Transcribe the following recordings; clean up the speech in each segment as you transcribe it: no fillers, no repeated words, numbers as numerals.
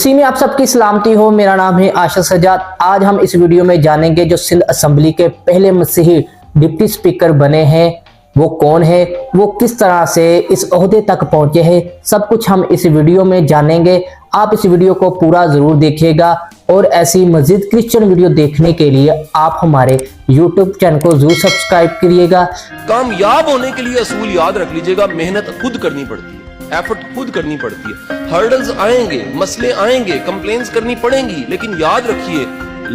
इसी में आप सबकी सलामती हो। मेरा नाम है आशिक सजाद। आज हम इस वीडियो में जानेंगे जो सिंध असेंबली के पहले मसीही डिप्टी स्पीकर बने हैं वो कौन है, वो किस तरह से इस ओहदे तक पहुंचे हैं, सब कुछ हम इस वीडियो में जानेंगे। आप इस वीडियो को पूरा जरूर देखिएगा और ऐसी मजीद क्रिश्चियन वीडियो देखने के लिए आप हमारे YouTube चैनल को जरूर सब्सक्राइब करिएगा। कामयाब होने के लिए असूल याद रख लीजिएगा, मेहनत खुद करनी पड़ती है, एफर्ट खुद करनी पड़ती है। हर्डल्स आएंगे, मसले आएंगे, कंप्लेंट्स करनी पड़ेंगी, लेकिन याद रखिए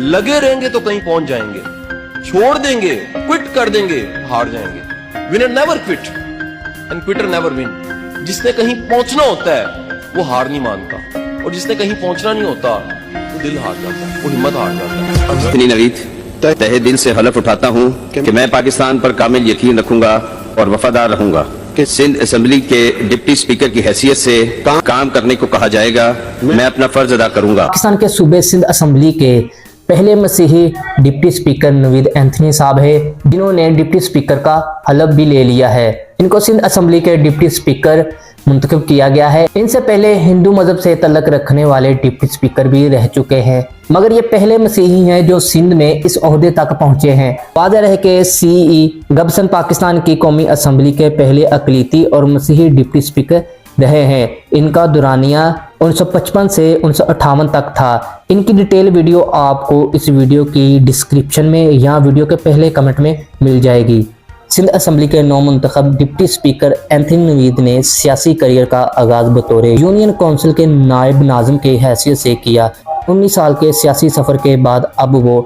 लगे रहेंगे तो कहीं पहुंच जाएंगे। छोड़ देंगे, क्विट कर देंगे, हार जाएंगे। Winner never quit and Quetta never win. जिसने कहीं पहुंचना होता है वो हार नहीं मानता, और जिसने कहीं पहुंचना नहीं होता वो दिल हार जाता है, वो हिम्मत हार जाता है। एंथनी नवीद तहे दिल से हलफ उठाता हूं कि मैं पाकिस्तान पर कामिल यकीन रखूंगा और वफादार रहूंगा कि सिंध असेंबली के डिप्टी स्पीकर की हैसियत से काम करने को कहा जाएगा, मैं अपना फर्ज अदा करूंगा। पाकिस्तान के सूबे सिंध असेंबली के पहले मसीही डिप्टी स्पीकर नवीद एंथनी साहब है, जिन्होंने डिप्टी स्पीकर का हलफ भी ले लिया है। इनको सिंध असेंबली के डिप्टी स्पीकर मुंतखब किया गया है। इनसे पहले हिंदू मजहब से तल्लक रखने वाले डिप्टी स्पीकर भी रह चुके हैं, मगर ये पहले मसीही हैं जो सिंध में इस ओहदे तक पहुंचे हैं। वाज़ेह रहे कि सीई गबसन पाकिस्तान की कौमी असेंबली के पहले अकलीती और मसीही डिप्टी स्पीकर रहे हैं। इनका दुरानिया 1955 से 1958 तक था। इनकी डिटेल वीडियो आपको इस वीडियो की डिस्क्रिप्शन में या वीडियो के पहले कमेंट में मिल जाएगी। सिंध असेंबली के नौ मुंतखब डिप्टी स्पीकर एंथनी नवीद ने सियासी करियर का आगाज बतौर यूनियन काउंसिल के नायब नाज़िम की हैसियत से किया। 19 साल के सियासी सफ़र के बाद अब वो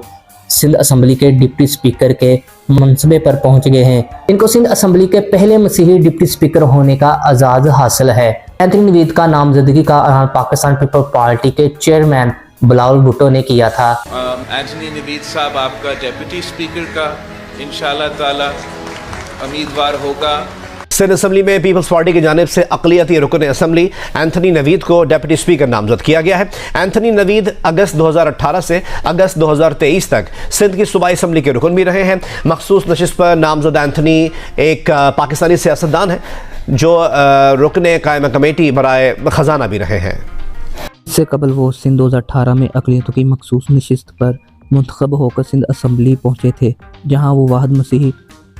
सिंध असेंबली के डिप्टी स्पीकर के मनसबे पर पहुंच गए हैं। इनको सिंध असेंबली के पहले मसीही डिप्टी स्पीकर होने का एजाज़ हासिल है। एंथनी नवीद का नामजदगी का ऐलान पाकिस्तान पीपल पार्टी के चेयरमैन बिलावल भुट्टो ने किया था। एंथनी नवीद साहब आपका डिप्टी स्पीकर का इंशाअल्लाह ताला उम्मीदवार होगा। सिंध असेंबली में पीपल्स पार्टी की जानिब से अक़लियती रुकन असेंबली एंथनी नवीद को डिप्टी स्पीकर नामजद किया गया है। एंथनी नवीद अगस्त 2018 से अगस्त 2023 तक सिंध की सूबाई असेंबली के रुकन भी रहे हैं। मखसूस नशिस्त पर नामजद एंथनी एक पाकिस्तानी सियासतदान है जो रुकन कायम कमेटी बराए ख़जाना भी रहे हैं। इससे कबल वो सिंध 2018 में अक़लियतों की मखसूस नशिस्त पर मुंतखब होकर सिंध असेंबली पहुँचे थे, जहाँ वो वाहिद मसीही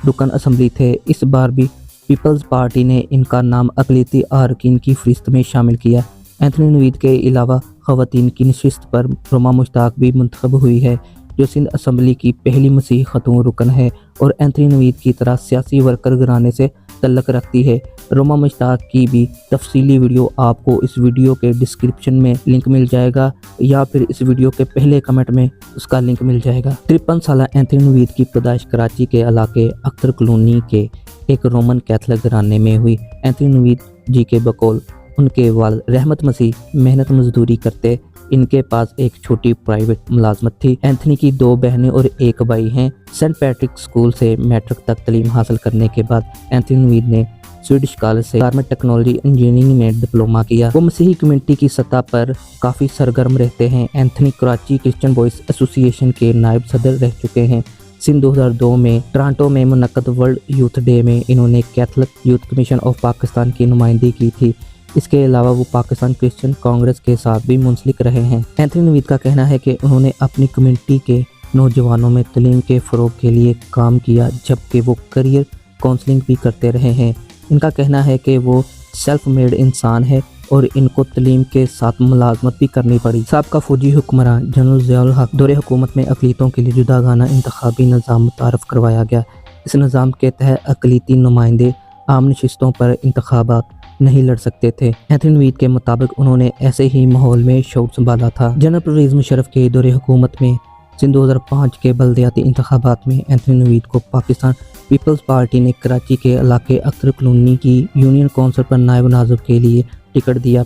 रुकन असेंबली थे। इस बार भी पीपल्स पार्टी ने इनका नाम अक़लियती अरकान की फहरिस्त में शामिल किया। एंथनी नवीद के अलावा ख़वातीन की नशिस्त पर रोमा मुश्ताक भी मुंतखब हुई है, जो सिंध असेंबली की पहली मसीही खतून रुकन है और एंथनी नवीद की तरह सियासी वर्कर घराने से तल्लक रखती है। रोमा मुश्ताक की भी तफसीली वीडियो आपको इस वीडियो के डिस्क्रिप्शन में लिंक मिल जाएगा या फिर इस वीडियो के पहले कमेंट में उसका लिंक मिल जाएगा। 53 साल एंथनी नवीद की पैदाइश कराची के इलाके अख्तर कॉलोनी के एक रोमन कैथलिक घराने में हुई। एंथनी नवीद जी के बकौल उनके वालिद रहमत मसीह मेहनत मजदूरी करते। इनके पास एक छोटी प्राइवेट मुलाजमत थी। एंथनी की 2 बहनें और 1 भाई हैं। सेंट पैट्रिक स्कूल से मैट्रिक तक तालीम हासिल करने के बाद एंथनी नवीद ने स्वीडिश कॉलेज से गारमेंट टेक्नोलॉजी इंजीनियरिंग में डिप्लोमा किया। वो मसीही कम्युनिटी की सतह पर काफ़ी सरगर्म रहते हैं। Anthony Karachi Christian boys association के नायब सदर रह चुके हैं। सिंध 2002 में टोरंटो में मुनक्कद वर्ल्ड यूथ डे में इन्होंने Catholic youth commission of Pakistan की नुमाइंदगी की थी। इसके अलावा वो पाकिस्तान क्रिश्चियन कांग्रेस के साथ भी मुंसलिक रहे हैं। एंथनी नवीद का कहना है कि उन्होंने अपनी कम्युनिटी के नौजवानों में तालीम के फ़रोग के लिए काम किया, जबकि वो करियर काउंसलिंग भी करते रहे हैं। इनका कहना है कि वो सेल्फ मेड इंसान है और इनको तालीम के साथ मुलाजमत भी करनी पड़ी। साबका फौजी हुक्मरान जनरल ज़ियाउल हक दौरे हुकूमत में अक़लियतों के लिए जुदागाना इंतखाबी निज़ाम मुतारफ़ करवाया गया। इस निज़ाम के तहत अक़लियती नुमाइंदे आम नशिस्तों पर इंतखाबात नहीं लड़ सकते थे। एंथनी नवीद के मुताबिक उन्होंने ऐसे ही माहौल में शऊर संभाला था। जनरल परवेज़ मुशर्रफ के दौरे हुकूमत में सिंध 2005 के बल्दियाती इंतखाबात में एंथनी नवीद को पाकिस्तान पीपल्स पार्टी ने कराची के इलाके अख्तर कॉलोनी की यूनियन काउंसिल पर नायब नाज़िम के लिए टिकट दिया।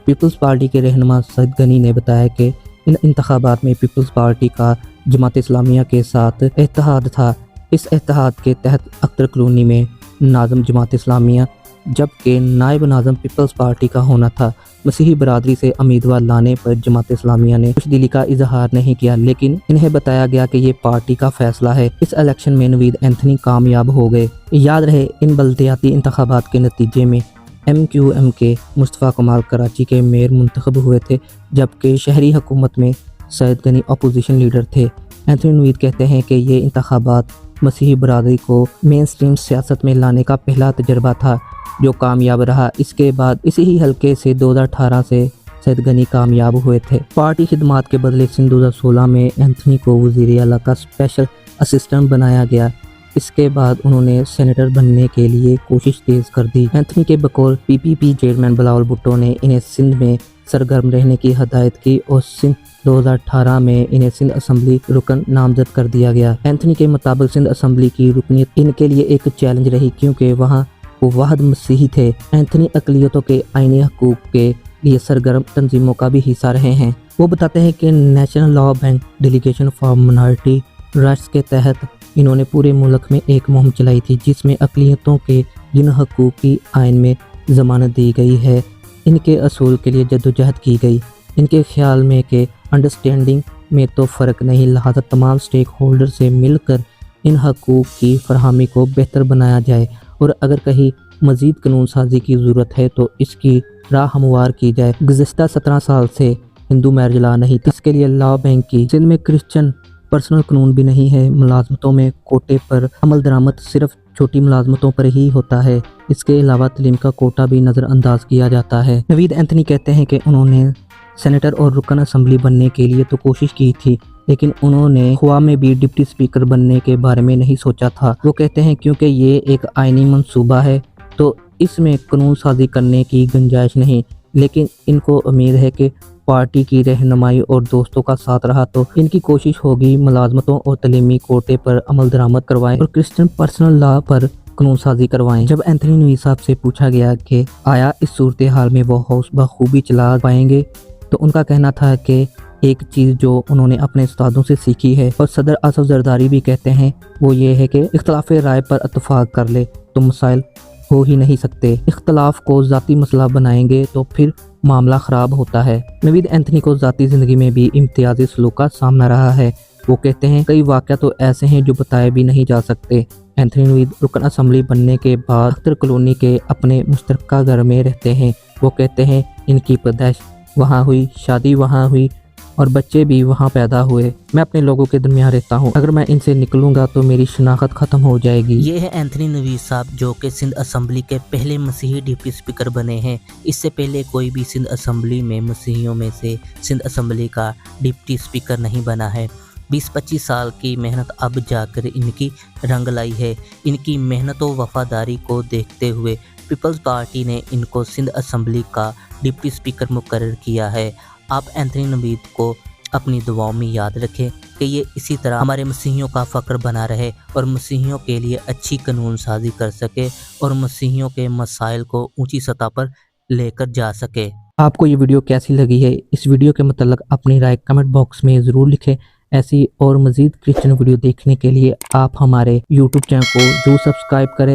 पीपल्स पार्टी के रहनुमा सईद गनी ने बताया कि इन इंतखाबात में पीपल्स पार्टी का जमात इस्लामिया के साथ इत्तेहाद था। इस इत्तेहाद के तहत अख्तर कॉलोनी में नाज़िम जमात इस्लामिया जबकि नायब नाज़िम पीपल्स पार्टी का होना था। मसीही बरादरी से उम्मीदवार लाने पर जमात इस्लामिया ने खुशदिली का इजहार नहीं किया, लेकिन इन्हें बताया गया कि ये पार्टी का फैसला है। इस इलेक्शन में नवीद एंथनी कामयाब हो गए। याद रहे इन बल्दियाती इंतखाबात के नतीजे में MQM के मुस्तफ़ा कमाल कराची के मेयर मुंतखब हुए थे, जबकि शहरी हुकूमत में सैयद गनी अपोजिशन लीडर थे। एंथनी नवीद कहते हैं कि ये इंतखाबात मसीही बरादरी को मेन स्ट्रीम सियासत में लाने का पहला तजर्बा था जो कामयाब रहा। इसके बाद इसी ही हल्के से 2018 से सैयद गनी कामयाब हुए थे। पार्टी खिदमात के बदले सन 2016 में एंथनी को वज़ीर आला का स्पेशल असिस्टेंट बनाया गया। इसके बाद उन्होंने सेनेटर बनने के लिए कोशिश तेज कर दी। एंथनी के बकौल PPP चेयरमैन बिलावल भुट्टो ने इन्हें सिंध में सरगर्म रहने की हदायत की और सिंध 2018 में इन्हें सिंध असम्बली रुकन नामजद कर दिया गया। एंथनी के मुताबिक सिंध असम्बली की रुकनीत इनके लिए एक चैलेंज रही, क्योंकि वहाँ वो वाहिद मसीही थे। एंथनी अक़लियतों के आईनी हकूक़ के लिए सरगर्म तंजीमों का भी हिस्सा रहे हैं। वो बताते हैं कि national law bank delegation for minority rights के तहत इन्होंने पूरे मुल्क में एक मुहिम चलाई थी, जिसमें अक़लियतों के जिन हकूक़ की आइन में ज़मानत दी गई है, इनके असूल के लिए जद्दोजहद की गई। इनके ख्याल में कि अंडरस्टैंडिंग में तो फ़र्क नहीं, लिहाजा तमाम स्टेक होल्डर से मिलकर इन हकूक़ की फरहमी को बेहतर बनाया जाए और अगर कहीं मज़ीद कानून साजी की ज़रूरत है तो इसकी राह हमवार की जाए। गुज़िश्ता 17 साल से हिंदू मैरिज लॉ नहीं थी, इसके लिए लॉ बैंक की सिंध में क्रिश्चियन पर्सनल कानून भी नहीं है। मुलाजमतों में कोटे पर अमल दरामद सिर्फ छोटी मुलाजमतों पर ही होता है। इसके अलावा तलीम का कोटा भी नज़रअंदाज किया जाता है। नवीद एंथनी कहते हैं कि उन्होंने सेनेटर और रुकन असम्बली बनने के लिए तो कोशिश की थी, लेकिन उन्होंने ख्वाब में भी डिप्टी स्पीकर बनने के बारे में नहीं सोचा था। वो कहते हैं क्योंकि ये एक आइनी मंसूबा है तो इसमें कानून साजी करने की गुंजाइश नहीं, लेकिन इनको उम्मीद है कि पार्टी की रहनुमाई और दोस्तों का साथ रहा तो इनकी कोशिश होगी मुलाजमतों और तलीमी कोटे पर अमल दरामद करवाएं और क्रिश्चियन पर्सनल लॉ पर कानून साजी करवाएं। जब एंथनी नवीद साहब से पूछा गया कि आया इस सूरत हाल में वो हाउस बखूबी चला पाएंगे, तो उनका कहना था कि एक चीज़ जो उन्होंने अपने उस्तादों से सीखी है और सदर आसफ जरदारी भी कहते हैं वो ये है कि इख्तलाफ राय पर इत्तफाक कर ले तो मसाइल हो ही नहीं सकते। इख्तलाफ को ज़ाती मसला बनाएंगे तो फिर मामला ख़राब होता है। नवीद एंथनी को ज़ाती ज़िंदगी में भी इम्तियाजी सलूक का सामना रहा है। वो कहते हैं कई वाक़या तो ऐसे हैं जो बताए भी नहीं जा सकते। एंथनी नवीद रुकन असम्बली बनने के बाद अख्तर कॉलोनी के अपने मुश्तरका घर में रहते हैं। वो कहते हैं इनकी पैदाइश वहाँ हुई, शादी वहाँ हुई और बच्चे भी वहाँ पैदा हुए। मैं अपने लोगों के दरमियान रहता हूँ, अगर मैं इनसे निकलूँगा तो मेरी शनाख्त ख़त्म हो जाएगी। ये है एंथनी नवीद साहब जो कि सिंध असम्बली के पहले मसीही डिप्टी स्पीकर बने हैं। इससे पहले कोई भी सिंध असम्बली में मसीहियों में से सिंध असम्बली का डिप्टी स्पीकर नहीं बना है। 20-25 साल की मेहनत अब जाकर इनकी रंग लाई है। इनकी मेहनत व वफादारी को देखते हुए पीपल्स पार्टी ने इनको सिंध असम्बली का डिप्टी स्पीकर मुकर्रर किया है। आप एंथनी नवीद को अपनी दुआओं में याद रखें कि ये इसी तरह हमारे मसीहियों का फ़ख्र बना रहे और मसीहियों के लिए अच्छी कानून साजी कर सके और मसीहियों के मसाइल को ऊंची सतह पर लेकर जा सके। आपको ये वीडियो कैसी लगी है? इस वीडियो के मतलब अपनी राय कमेंट बॉक्स में ज़रूर लिखें। ऐसी और मज़ीद क्रिश्चियन वीडियो देखने के लिए आप हमारे YouTube चैनल को ज़रूर सब्सक्राइब करें।